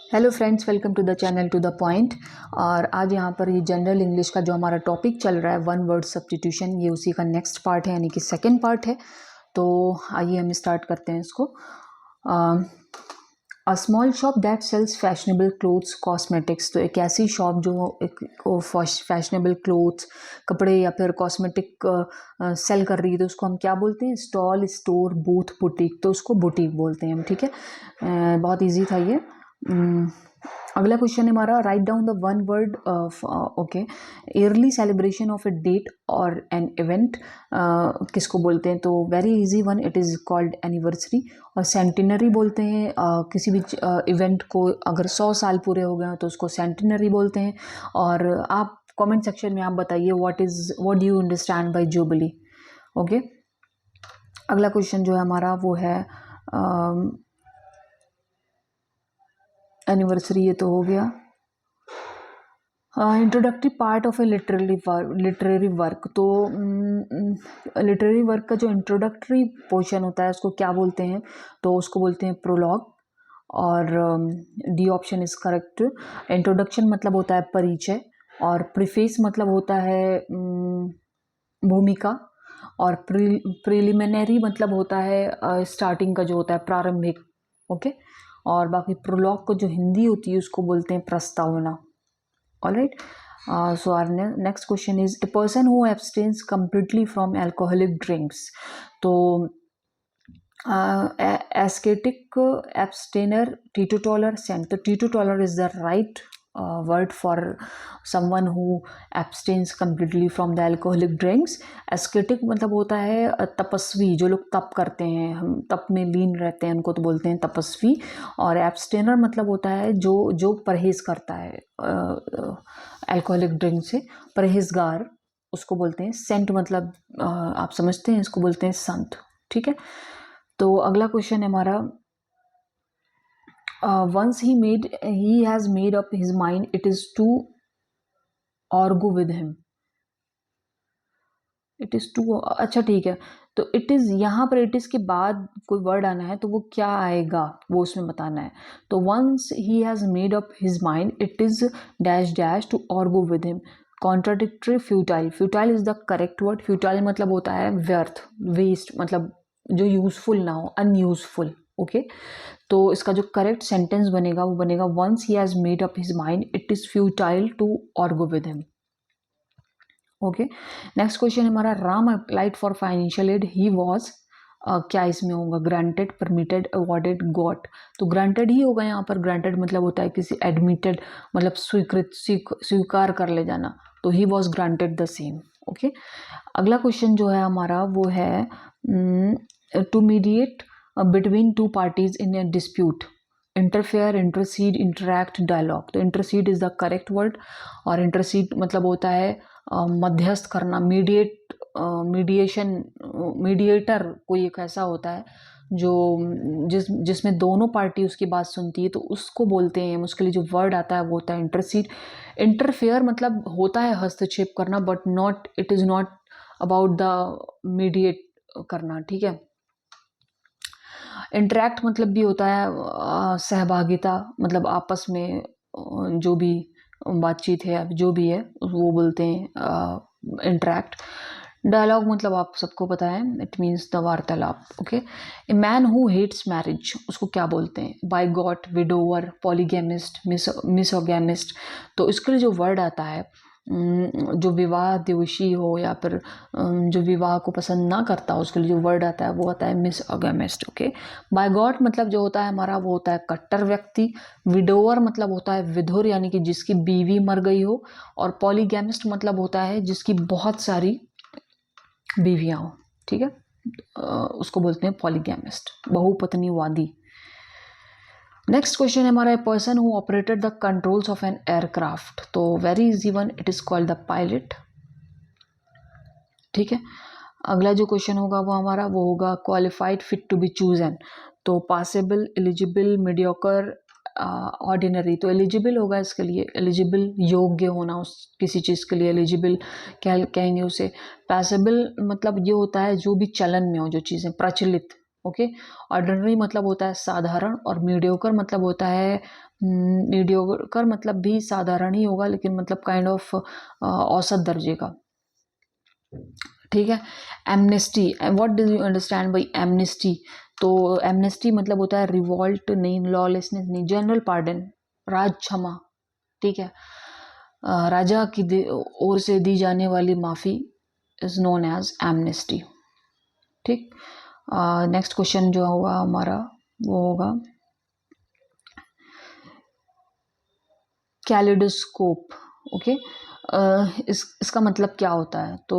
Hello friends, welcome to the channel to the point. और आज यहाँ पर ये जनरल इंग्लिश का जो हमारा टॉपिक चल रहा है वन वर्ड सब्स्टिट्यूशन, ये उसी का नेक्स्ट पार्ट है, यानी कि सेकंड पार्ट है। तो आइए हम स्टार्ट करते हैं इसको। A small shop that sells fashionable clothes cosmetics. तो एक ऐसी शॉप जो एक फैशनेबल क्लोथ्स, कपड़े या फिर कॉस्मेटिक सेल कर रही है, तो उसको हम क्या बोलते हैं? Stall, store, booth, boutique. तो उसको बुटीक बोलते हैं हम, ठीक है। बहुत ईजी था ये। अगला क्वेश्चन है हमारा, write down the one word okay yearly celebration of a date और एन इवेंट किसको बोलते हैं? तो very easy one, it is called anniversary. और सेंटिनरी बोलते हैं किसी भी इवेंट को, अगर 100 साल पूरे हो गए हैं तो उसको सेंटिनरी बोलते हैं। और आप कमेंट सेक्शन में आप बताइए what do you understand by jubilee. Okay, अगला क्वेश्चन जो है हमारा वो है एनिवर्सरी, ये तो हो गया। Introductory part of A literary work. तो लिटरेरी वर्क का जो इंट्रोडक्टरी पोर्शन होता है उसको क्या बोलते हैं? तो उसको बोलते हैं प्रोलॉग। और D option is correct. Introduction मतलब होता है परिचय, और प्रीफेस मतलब होता है भूमिका, और प्रिलिमिनरी मतलब होता है स्टार्टिंग का जो होता है प्रारंभिक। ओके, और बाकी प्रोलॉग को जो हिंदी होती है उसको बोलते हैं प्रस्तावना। Alright, so our next question is a person who abstains completely from alcoholic drinks. तो एस्केटिक, एब्सटेनर, टीटोटॉलर, सेंट। तो teetotaller is the right word for someone who abstains completely from the alcoholic drinks. Ascetic मतलब होता है तपस्वी, जो लोग तप करते हैं, हम तप में लीन रहते हैं, उनको तो बोलते हैं तपस्वी। और एब्सटेनर मतलब होता है जो परहेज करता है अल्कोहलिक ड्रिंक से, परहेजगार, उसको बोलते हैं। सेंट मतलब आप समझते हैं, इसको बोलते हैं संत, ठीक है। तो अगला क्वेश्चन है हमारा, once he has made up his mind, it is to argue with him. It is to, अच्छा ठीक है। तो इट इज, यहाँ पर इट इज के बाद कोई वर्ड आना है तो वो क्या आएगा वो उसमें बताना है। तो once he has made up his mind, it is dash dash to argue with him. Contradictory, futile. Futile is the correct word. Futile मतलब होता है व्यर्थ, वेस्ट, मतलब जो यूजफुल ना हो, अनयूजफुल। ओके, तो इसका जो करेक्ट सेंटेंस बनेगा वो बनेगा, once he has made up his mind, it is futile to argue with him. Okay, next question हमारा, Ram applied for financial aid, he was क्या इसमें होगा? Granted, permitted, awarded, got. तो ग्रांटेड ही होगा यहाँ पर। ग्रांटेड मतलब होता है किसी एडमिटेड, मतलब स्वीकृत, स्वीकार कर ले जाना। तो he was granted the same. Okay, अगला क्वेश्चन जो है हमारा वो है, to mediate between two parties in a dispute. Interfere, intercede, interact, dialogue. तो intercede is the correct word. और इंटरसीड मतलब होता है मध्यस्थ करना, मीडिएशन। मीडिएटर कोई एक ऐसा होता है जो जिसमें दोनों पार्टी उसकी बात सुनती है, तो उसको बोलते हैं, उसके लिए जो वर्ड आता है वो होता है इंटरसीड। इंटरफेयर मतलब होता है हस्तक्षेप करना, but not, it is not about the mediate करना, ठीक है। इंटरैक्ट मतलब भी होता है सहभागिता, मतलब आपस में जो भी बातचीत है, जो भी है वो बोलते हैं इंटरैक्ट। डायलॉग मतलब आप सबको पता है, इट मीन्स द वार्तालाप। Okay, a man who hates marriage, उसको क्या बोलते हैं? Bigot, widower, polygamist, misogamist. तो इसके लिए जो वर्ड आता है, जो विवाह द्वेषी हो या फिर जो विवाह को पसंद ना करता, उसके लिए जो वर्ड आता है वो आता है मिसोगैमिस्ट। ओके, बाइगॉट मतलब जो होता है हमारा वो होता है कट्टर व्यक्ति। विडोवर मतलब होता है विधुर, यानी कि जिसकी बीवी मर गई हो। और पॉलीगैमिस्ट मतलब होता है जिसकी बहुत सारी बीवियां हो, ठीक है। उसको बोलते हैं पॉलीगैमिस्ट, बहुपत्नीवादी। नेक्स्ट क्वेश्चन है हमारा, person who operated the controls of an aircraft. तो very easy one, it is called the pilot, ठीक है। अगला जो क्वेश्चन होगा वो हमारा वो होगा, qualified, fit to be chosen. तो पासेबल, एलिजिबल, मीडियोकर, ऑर्डिनरी। तो एलिजिबल होगा इसके लिए, एलिजिबल योग्य होना उस किसी चीज़ के लिए, एलिजिबल कहेंगे उसे। पासेबल मतलब ये होता है जो भी चलन में हो, जो चीज़ें प्रचलित, ओके। ऑर्डिनरी मतलब होता है साधारण, और मीडियोकर मतलब होता है, मीडियोकर मतलब भी साधारण ही होगा लेकिन मतलब काइंड ऑफ औसत दर्जे का, ठीक है। Amnesty, what do you understand by amnesty? तो एमनेस्टी मतलब होता है रिवॉल्ट नहीं, लॉलेसनेस नहीं, जनरल पार्डन, राज क्षमा, ठीक है। राजा की ओर से दी जाने वाली माफी इज नोन एज एमनेस्टी, ठीक। नेक्स्ट क्वेश्चन जो होगा हमारा वो होगा कैलिडोस्कोप, ओके। इसका मतलब क्या होता है? तो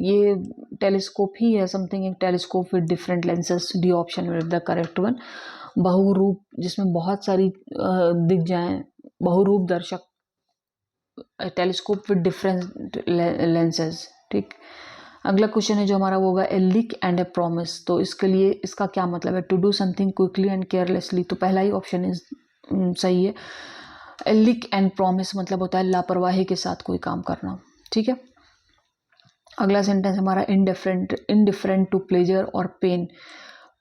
ये टेलीस्कोप ही है, समथिंग एक telescope with different lenses, D option with the correct one. बहुरूप, जिसमें बहुत सारी दिख जाएं, बहुरूप दर्शक, टेलीस्कोप विद डिफरेंट लेंसेज, ठीक। अगला क्वेश्चन है जो हमारा वो होगा ए लिक एंड ए प्रॉमिस। तो इसके लिए इसका क्या मतलब है? To do something quickly and carelessly, तो पहला ही ऑप्शन इज सही है। ए लिक एंड प्रॉमिस मतलब होता है लापरवाही के साथ कोई काम करना, ठीक है। अगला सेंटेंस हमारा इनडिफरेंट टू प्लेजर और पेन।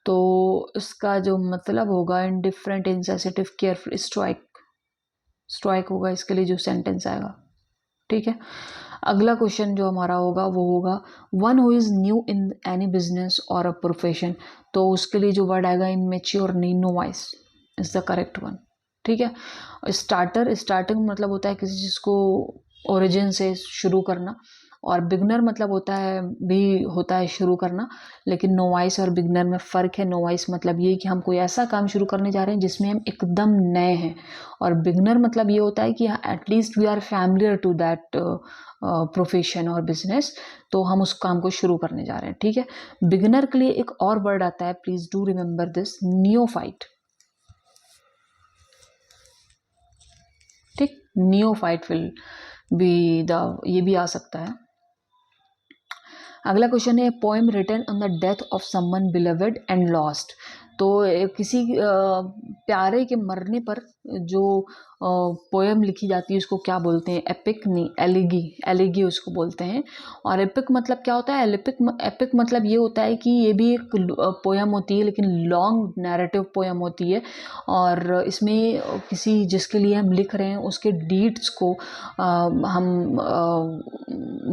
तो इसका जो मतलब होगा इनडिफरेंट, इनसेंसिटिव, केयरफुल, स्ट्राइक होगा इसके लिए जो सेंटेंस आएगा, ठीक है। अगला क्वेश्चन जो हमारा होगा वो होगा one who is new in any business और अ प्रोफेशन। तो उसके लिए जो वर्ड आएगा इमेच्योर नहीं, novice is the correct one, ठीक है। स्टार्टिंग मतलब होता है किसी चीज को ओरिजिन से शुरू करना, और बिगनर मतलब होता है शुरू करना, लेकिन नोवाइस और बिगनर में फ़र्क है। नोवाइस मतलब ये कि हम कोई ऐसा काम शुरू करने जा रहे हैं जिसमें हम एकदम नए हैं, और बिगनर मतलब ये होता है कि at least we are familiar to that profession और बिजनेस, तो हम उस काम को शुरू करने जा रहे हैं, ठीक है। बिगनर के लिए एक और वर्ड आता है, please do remember this, neophyte, ठीक। नियोफाइट विल बी ये भी आ सकता है। अगला क्वेश्चन है poem written on the death of someone beloved and lost. तो किसी प्यारे के मरने पर जो पोएम लिखी जाती है उसको क्या बोलते हैं? एपिक नहीं, एलिगी, एलिगी उसको बोलते हैं। और एपिक मतलब क्या होता है? एपिक मतलब ये होता है कि ये भी एक पोएम होती है लेकिन लॉन्ग नैरेटिव पोएम होती है, और इसमें किसी जिसके लिए हम लिख रहे हैं उसके डीड्स को हम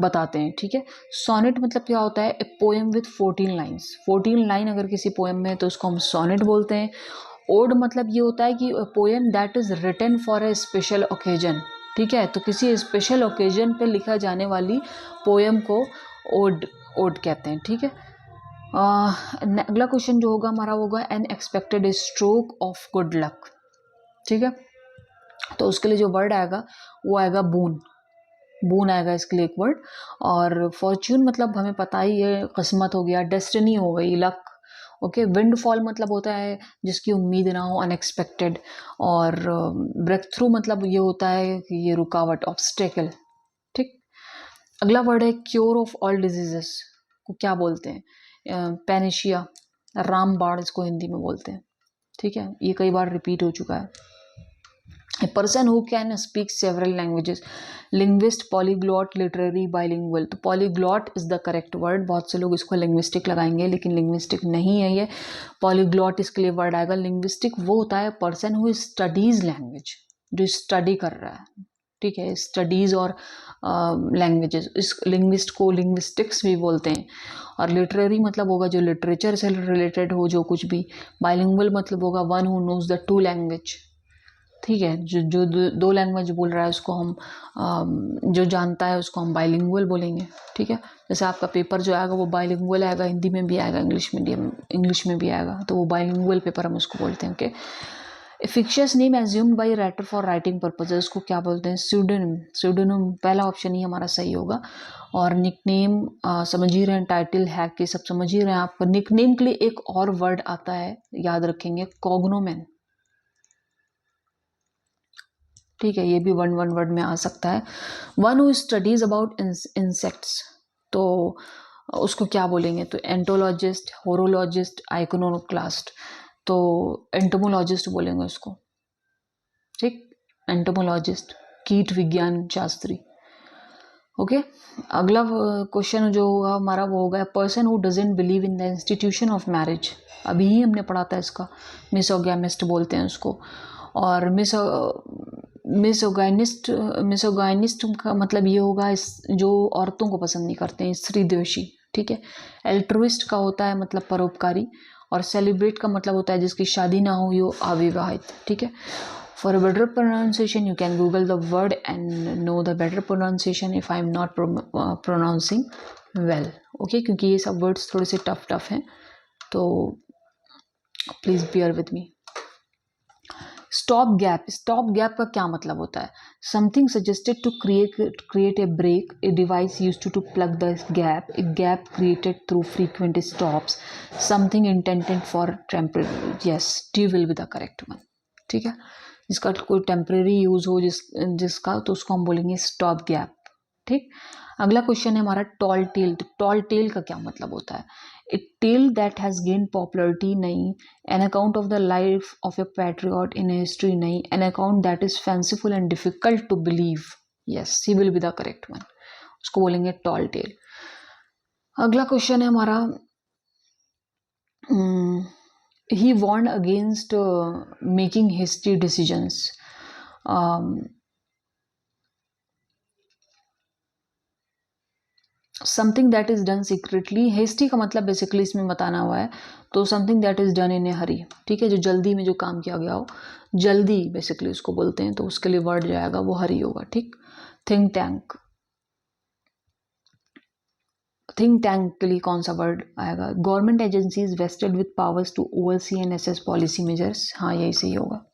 बताते हैं, ठीक है। सोनेट मतलब क्या होता है? A poem with 14 lines, 14 line अगर किसी पोएम में है तो उसको हम सोनेट बोलते हैं। ओड मतलब ये होता है कि poem that is written for a special occasion, ठीक है। तो किसी स्पेशल ओकेजन पे लिखा जाने वाली पोएम को ओड कहते हैं, ठीक है। अगला क्वेश्चन जो होगा हमारा होगा N expected stroke of good luck, ठीक है। तो उसके लिए जो वर्ड आएगा वो आएगा बून आएगा इसके लिए एक वर्ड। और फॉर्च्यून मतलब हमें पता ही है, किस्मत हो गया, डेस्टिनी हो गई, लक, ओके। विंडफॉल मतलब होता है जिसकी उम्मीद ना हो, अनएक्सपेक्टेड। और ब्रेक थ्रू मतलब ये होता है कि ये रुकावट, ऑब्स्टेकल, ठीक। अगला वर्ड है क्योर ऑफ ऑल डिजीजेस को क्या बोलते हैं? पेनिशिया, रामबाण इसको हिंदी में बोलते हैं, ठीक है। ये कई बार रिपीट हो चुका है। A person who can speak several languages, linguist, polyglot, literary, bilingual। तो polyglot is the correct word। बहुत से लोग इसको linguistic लगाएंगे लेकिन linguistic नहीं है ये, polyglot इसके लिए word आएगा। linguistic वो होता है person who studies language, जो study कर रहा है, ठीक है। स्टडीज और लैंग्वेजेस, इस लिंग्विस्ट को लिंग्विस्टिक्स भी बोलते हैं। और लिटरेरी मतलब होगा जो लिटरेचर से रिलेटेड हो, जो कुछ भी। बाइलिंगुअल मतलब होगा one who knows the two language, ठीक है। जो दो लैंग्वेज बोल रहा है उसको हम जो जानता है उसको हम बाइलिंगुअल बोलेंगे, ठीक है। जैसे आपका पेपर जो आएगा वो बाइलिंगुअल आएगा, हिंदी में भी आएगा, इंग्लिश में भी आएगा, तो वो बाइलिंगुअल पेपर हम उसको बोलते हैं, okay. Fictitious name assumed by writer for writing purposes, उसको क्या बोलते हैं? स्यूडोनिम पहला ऑप्शन ही हमारा सही होगा। और निकनेम समझ ही रहे हैं, टाइटल है कि सब समझ ही रहे हैं आपको। निकनेम के लिए एक और वर्ड आता है, याद रखेंगे, कॉग्नोमेन, ठीक है। ये भी वन वर्ड में आ सकता है। One who studies about insects, तो उसको क्या बोलेंगे? तो एंटोलॉजिस्ट, होरोलॉजिस्ट, आइकोनोक्लास्ट, तो एंटोमोलॉजिस्ट बोलेंगे उसको, ठीक। एंटोमोलॉजिस्ट, कीट विज्ञान शास्त्री। ओके अगला क्वेश्चन जो होगा हमारा वो होगा person who doesn't believe in the institution of marriage. अभी ही हमने पढ़ा था इसका, मिसोगैमिस्ट बोलते हैं उसको। और मिसोगाइनिस्ट का मतलब ये होगा जो औरतों को पसंद नहीं करते हैं, स्त्री द्वेषी। ठीक है। एल्ट्रुइस्ट का होता है मतलब परोपकारी। और सेलिब्रेट का मतलब होता है जिसकी शादी ना हो, यो अविवाहित। ठीक है। For a better pronunciation, you can Google the word and know the better pronunciation if I am not pronouncing well. Okay, क्योंकि ये सब words थोड़े से टफ हैं, तो please bear with me. Stop gap. Stop gap का क्या मतलब होता है? Something suggested to create a break. A device used to plug the gap. A gap created through frequent stops. Something intended for temporary. Yes, D will be the correct one. ठीक है। जिसका कोई temporary use हो जिसका, तो उसको हम बोलेंगे स्टॉप गैप। ठीक। अगला क्वेश्चन है हमारा टॉल टेल। तो टॉल टेल का क्या मतलब होता है? A tale that has gain popularity नहीं, an account of the life of a patriot in history नहीं, an account that is fanciful and difficult to believe. Yes, C will be the correct one. उसको बोलेंगे toll tell. अगला question है हमारा he warned against making hasty decisions. Something that is done secretly. hasty का मतलब basically इसमें बताना हुआ है, तो something that is done in a hurry। ठीक है, जो जल्दी में जो काम किया गया हो, जल्दी बेसिकली उसको बोलते हैं, तो उसके लिए वर्ड जो आएगा वो हरी होगा। ठीक। Think tank. थिंक टैंक के लिए कौन सा वर्ड आएगा? Government agencies vested with powers to oversee and assess policy measures. हाँ, यही सही होगा।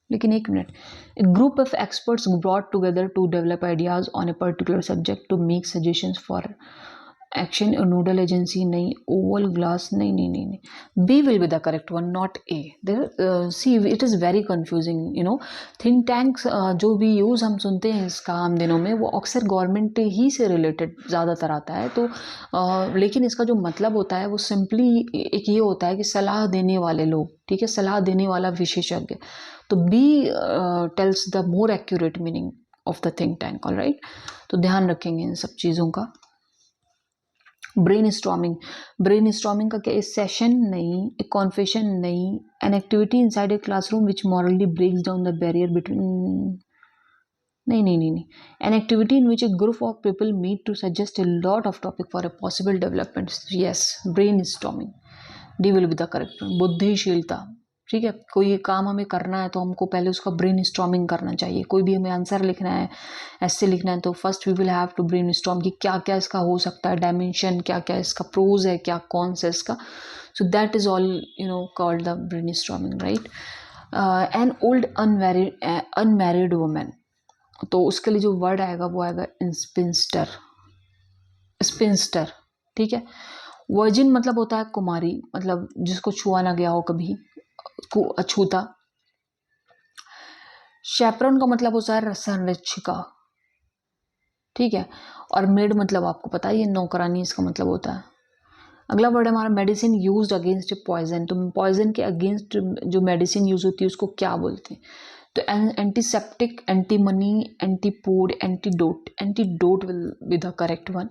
लेकिन एक minute, a group of experts brought together to develop ideas on a particular subject to make suggestions for action. Nodal agency नहीं, oval glass नहीं, नहीं नहीं नहीं, B will be the correct one, not A. See it is very confusing, you know. Think tanks जो भी use हम सुनते हैं इसका आम दिनों में, वो अक्सर गवर्नमेंट ही से रिलेटेड ज़्यादातर आता है। तो लेकिन इसका जो मतलब होता है वो सिंपली एक ये होता है कि सलाह देने वाले लोग। ठीक है, सलाह देने वाला विशेषज्ञ। तो B tells the more accurate meaning of the think tank. Alright, तो ध्यान रखेंगे इन सब चीज़ों का। ब्रेन स्टॉर्मिंग का क्या? ए सेशन नहीं, ए कॉन्फेशन नहीं, an activity inside a classroom which morally breaks down the barrier between. नहीं नहीं नहीं नहीं, an activity in which a group of people meet to suggest a lot of topic for a possible development. Yes, brainstorming, D will be the correct. बुद्धिशीलता। ठीक है, कोई काम हमें करना है तो हमको पहले उसका ब्रेन स्टॉर्मिंग करना चाहिए। कोई भी हमें आंसर लिखना है, ऐसे लिखना है, तो first we will have to brainstorm कि क्या क्या इसका हो सकता है, डायमेंशन क्या क्या इसका, प्रोज है क्या, कौन सा इसका। So that is all you know called the brain storming. Right. An old unmarried women, तो उसके लिए जो वर्ड आएगा वो आएगा स्पिंस्टर। स्पिंस्टर। ठीक है। वर्जिन मतलब होता है कुमारी, मतलब जिसको छुआ ना गया हो कभी, को अछूता। शैपरन का मतलब होता है संरक्षिका। ठीक है। और मेड मतलब आपको पता है, ये नौकरानी इसका मतलब होता है। अगला वर्ड है हमारा मेडिसिन यूज्ड अगेंस्ट पॉइजन। तो पॉइजन के अगेंस्ट जो मेडिसिन यूज होती है उसको क्या बोलते हैं? तो antiseptic, antimony, antipode, antidote. Antidote will be the correct one.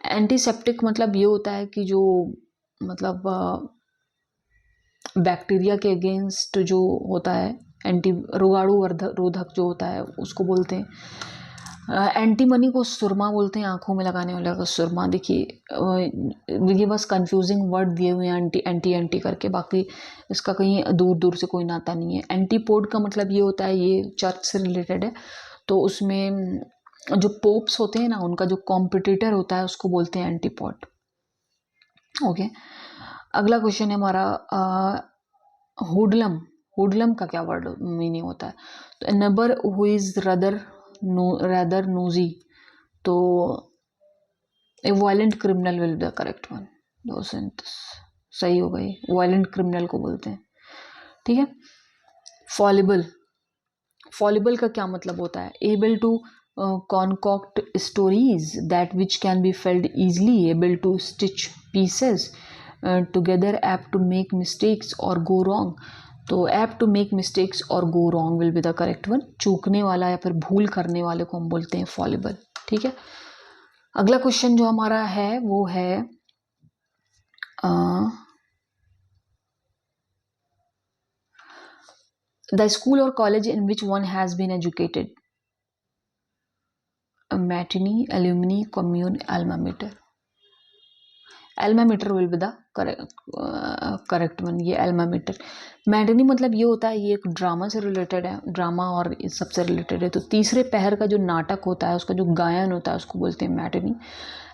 Antiseptic मतलब ये होता है कि जो मतलब बैक्टीरिया के अगेंस्ट जो होता है, एंटी रोगाणु रोधक जो होता है उसको बोलते हैं। एंटीमनी को सुरमा बोलते हैं, आंखों में लगाने वाला का सुरमा। देखिए ये बस कंफ्यूजिंग वर्ड दिए हुए हैं एंटी एंटी एंटी करके, बाकी इसका कहीं दूर दूर से कोई नाता नहीं है। एंटीपोड का मतलब ये होता है, ये चर्च से रिलेटेड है, तो उसमें जो पोप्स होते हैं ना, उनका जो कॉम्पिटिटर होता है उसको बोलते हैं एंटीपोड। ओके। अगला क्वेश्चन है हमारा हुडलम। हुडलम का क्या वर्ड मीनिंग होता है? तो neighbour who is rather nosy, तो a violent criminal will be the correct one. सही हो गई, वायलेंट क्रिमिनल को बोलते हैं। ठीक है। फॉलिबल। फॉलिबल का क्या मतलब होता है? Able to concoct stories that which can be failed easily, able to stitch pieces together, apt to make mistakes और गो रॉन्ग। तो एप्ट टू मेक मिस्टेक्स और go wrong will be the correct one. चूकने वाला या फिर भूल करने वाले को हम बोलते हैं फॉलिबल। ठीक है, अगला क्वेश्चन जो हमारा है वो है द स्कूल और college in which one has been educated, matinee, alumni, commune, alma mater. Alma mater will be the correct one. ये एल्मा मेटर। मैटिनी मतलब ये होता है, ये एक ड्रामा से रिलेटेड है, ड्रामा और इस सबसे रिलेटेड है। तो तीसरे पहर का जो नाटक होता है उसका जो गायन होता है उसको बोलते हैं मैटिनी।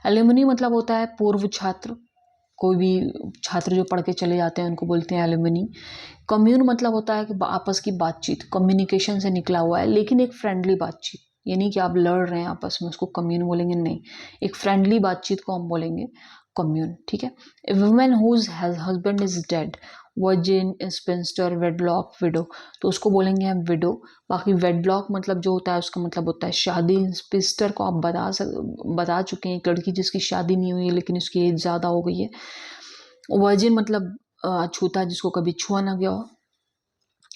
एल्यूमिनी मतलब होता है पूर्व छात्र, कोई भी छात्र जो पढ़ के चले जाते हैं उनको बोलते हैं एल्यूमिनी। कम्यून मतलब होता है कि आपस की बातचीत, कम्युनिकेशन से निकला हुआ है, लेकिन एक फ्रेंडली बातचीत, ये नहीं कि आप लड़ रहे हैं आपस में, उसको कम्यून बोलेंगे नहीं, एक फ्रेंडली बातचीत को हम बोलेंगे कम्यून। ठीक है। A women whose husband is dead, virgin, spinster, wedlock, widow, तो उसको बोलेंगे हम विडो। बाकी वेडलॉक मतलब जो होता है उसका मतलब होता है शादी। स्पिंस्टर को आप बता चुके हैं, एक लड़की जिसकी शादी नहीं हुई है लेकिन उसकी एज ज़्यादा हो गई है। वर्जिन मतलब अछूता, जिसको कभी छुआ ना गया हो।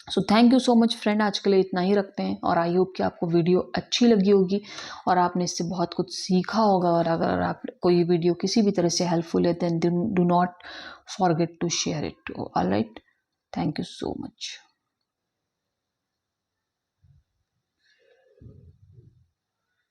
So thank you so much friend, आज के लिए इतना ही रखते हैं और आई होप कि आपको वीडियो अच्छी लगी होगी और आपने इससे बहुत कुछ सीखा होगा। और अगर आप कोई वीडियो किसी भी तरह से हेल्पफुल है then do not forget to share it. Alright, thank you so much.